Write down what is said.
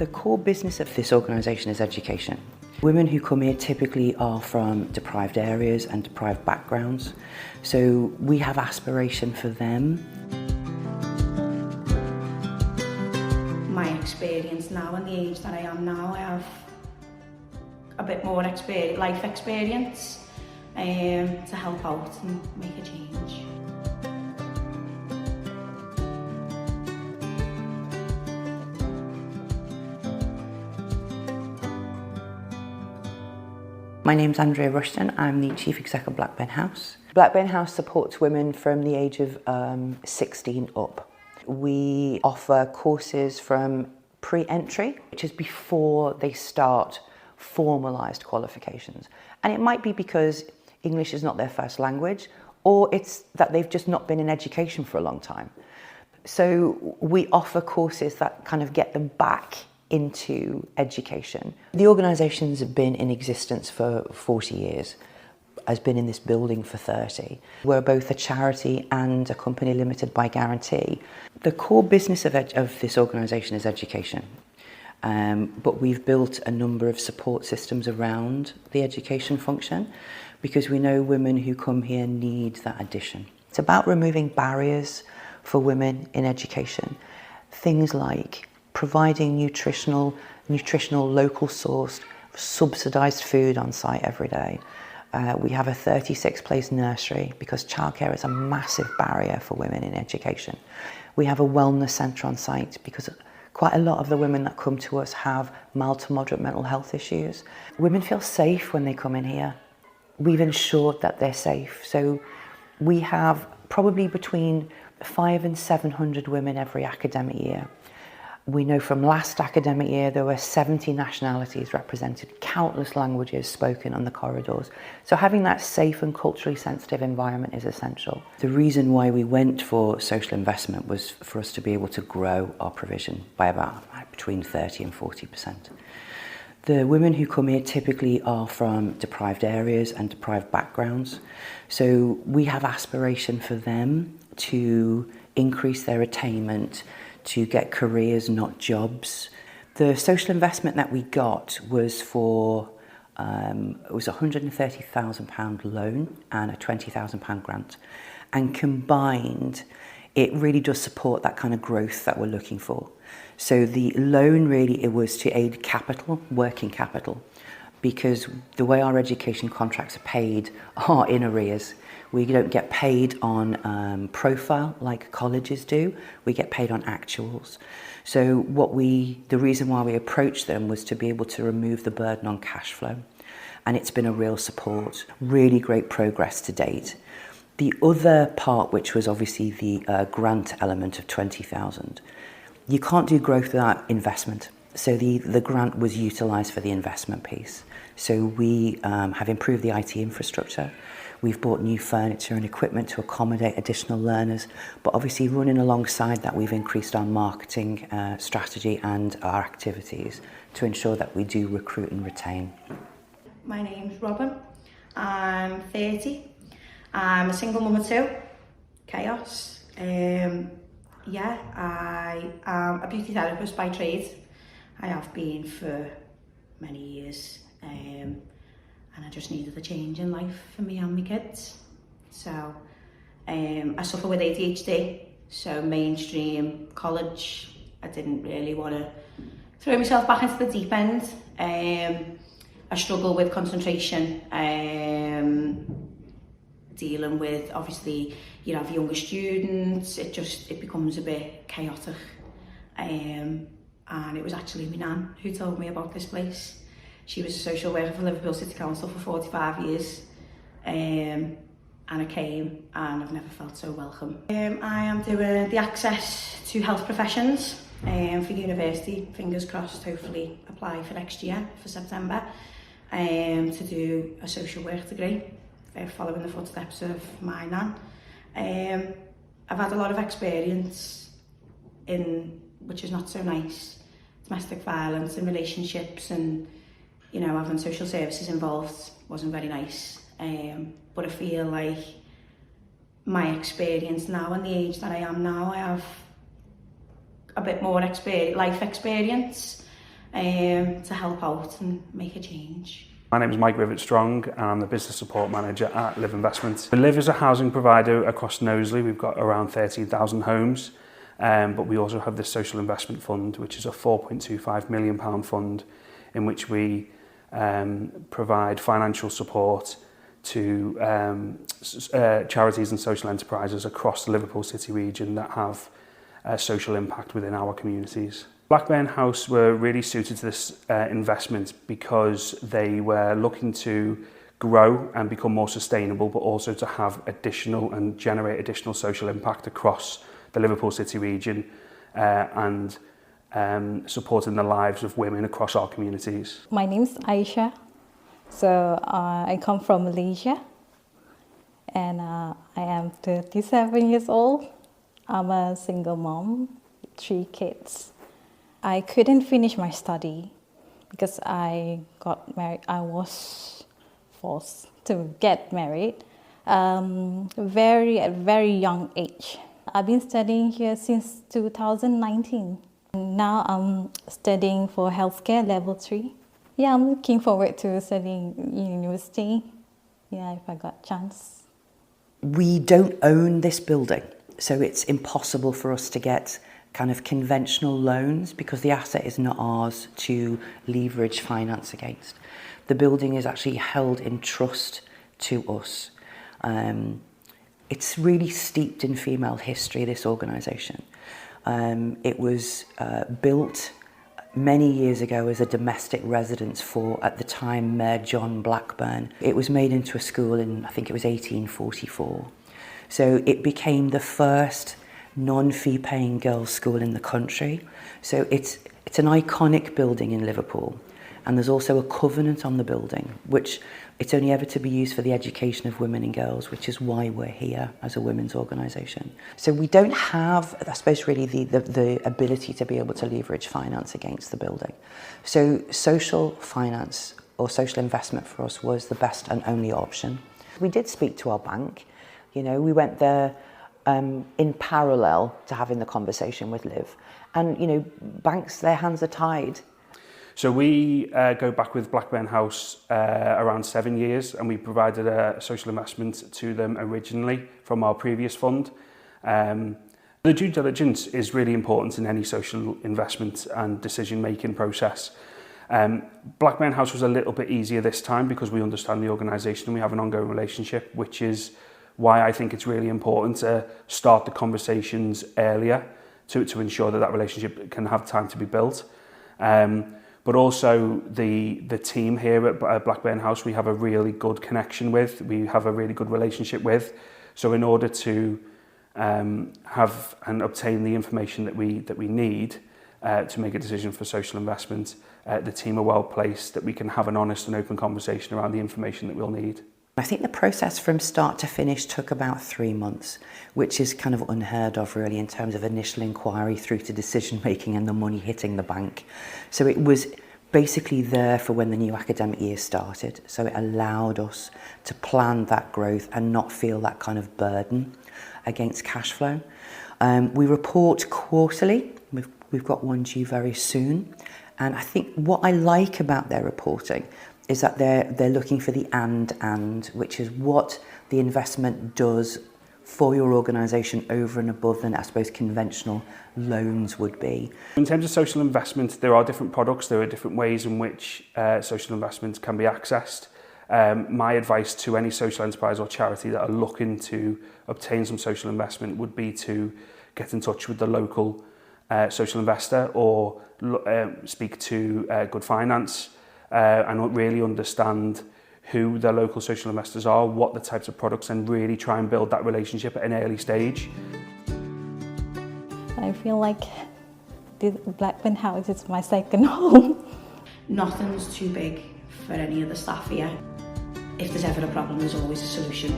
The core business of this organisation is education. Women who come here typically are from deprived areas and deprived backgrounds, so we have aspiration for them. My experience now and the age that I am now, I have a bit more life experience to help out and make a change. My name's Andrea Rushton. I'm the Chief Exec of Blackburne House. Blackburne House supports women from the age of 16 up. We offer courses from pre-entry, which is before they start formalised qualifications. And it might be because English is not their first language, or it's that they've just not been in education for a long time. So we offer courses that kind of get them back into education. The organisation's been in existence for 40 years, has been in this building for 30. We're both a charity and a company limited by guarantee. The core business of this organisation is education, but we've built a number of support systems around the education function because we know women who come here need that addition. It's about removing barriers for women in education, things like providing nutritional, local sourced, subsidised food on site every day. We have a 36-place nursery because childcare is a massive barrier for women in education. We have a wellness centre on site because quite a lot of the women that come to us have mild to moderate mental health issues. Women feel safe when they come in here. We've ensured that they're safe. So we have probably between 500 and 700 women every academic year. We know from last academic year there were 70 nationalities represented, countless languages spoken on the corridors. So having that safe and culturally sensitive environment is essential. The reason why we went for social investment was for us to be able to grow our provision by about between 30 and 40%. The women who come here typically are from deprived areas and deprived backgrounds. So we have aspiration for them to increase their attainment, to get careers, not jobs. The social investment that we got was for it was a £130,000 loan and a £20,000 grant, and combined it really does support that kind of growth that we're looking for. So the loan really, it was to aid capital, working capital, because the way our education contracts are paid are in arrears. We don't get paid on profile like colleges do. We get paid on actuals. So the reason why we approached them was to be able to remove the burden on cash flow. And it's been a real support, really great progress to date. The other part, which was obviously the grant element of 20,000, you can't do growth without investment. So the grant was utilised for the investment piece. So we have improved the IT infrastructure. We've bought new furniture and equipment to accommodate additional learners, but obviously running alongside that, we've increased our marketing strategy and our activities to ensure that we do recruit and retain. My name's Robin. I'm 30. I'm a single mum of two. Chaos. I am a beauty therapist by trade. I have been for many years. And I just needed a change in life for me and my kids. So I suffer with ADHD, so mainstream college, I didn't really want to throw myself back into the deep end. I struggle with concentration, dealing with, obviously, you have younger students, it becomes a bit chaotic. And it was actually my nan who told me about this place. She was a social worker for Liverpool City Council for 45 years. And I came and I've never felt so welcome. I am doing the access to health professions for university, fingers crossed, hopefully apply for next year, for September, to do a social work degree, following the footsteps of my nan. I've had a lot of experience which is not so nice, domestic violence and relationships, and having social services involved wasn't very nice. But I feel like my experience now and the age that I am now, I have a bit more life experience to help out and make a change. My name is Mike Rivet-Strong and I'm the Business Support Manager at Live Investment. Live is a housing provider across Knowsley. We've got around 13,000 homes, but we also have this social investment fund, which is a £4.25 million fund in which we provide financial support to charities and social enterprises across the Liverpool City region that have a social impact within our communities. Blackburn House were really suited to this investment because they were looking to grow and become more sustainable, but also to have additional and generate additional social impact across the Liverpool City region and supporting the lives of women across our communities. My name's Aisha. So I come from Malaysia and I am 37 years old. I'm a single mom with 3 kids. I couldn't finish my study because I got married. I was forced to get married at a very young age. I've been studying here since 2019. Now I'm studying for healthcare level 3. Yeah, I'm looking forward to studying university. Yeah, if I got a chance. We don't own this building, so it's impossible for us to get kind of conventional loans because the asset is not ours to leverage finance against. The building is actually held in trust to us. It's really steeped in female history, this organisation. It was built many years ago as a domestic residence for, at the time, Mayor John Blackburne. It was made into a school in, I think it was 1844. So it became the first non-fee paying girls' school in the country. So it's an iconic building in Liverpool. And there's also a covenant on the building, which it's only ever to be used for the education of women and girls, which is why we're here as a women's organisation. So we don't have, I suppose, really the ability to be able to leverage finance against the building. So social finance or social investment for us was the best and only option. We did speak to our bank. You know, we went there in parallel to having the conversation with Liv. And, you know, banks, their hands are tied. So we go back with Blackburn House around 7 years, and we provided a social investment to them originally from our previous fund. The due diligence is really important in any social investment and decision-making process. Blackburn House was a little bit easier this time because we understand the organisation and we have an ongoing relationship, which is why I think it's really important to start the conversations earlier to ensure that relationship can have time to be built. But also the team here at Blackburn House, we have a really good connection with, we have a really good relationship with. So in order to have and obtain the information that we need to make a decision for social investment, the team are well placed that we can have an honest and open conversation around the information that we'll need. I think the process from start to finish took about 3 months, which is kind of unheard of really in terms of initial inquiry through to decision making and the money hitting the bank. So it was basically there for when the new academic year started. So it allowed us to plan that growth and not feel that kind of burden against cash flow. We report quarterly. We've got one due very soon. And I think what I like about their reporting is that they're looking for the and, which is what the investment does for your organisation over and above than I suppose conventional loans would be. In terms of social investment, there are different products, there are different ways in which social investments can be accessed. My advice to any social enterprise or charity that are looking to obtain some social investment would be to get in touch with the local social investor or speak to Good Finance. And really understand who their local social investors are, what the types of products, and really try and build that relationship at an early stage. I feel like the Blackburn House is my second home. Nothing's too big for any of the staff here. If there's ever a problem, there's always a solution.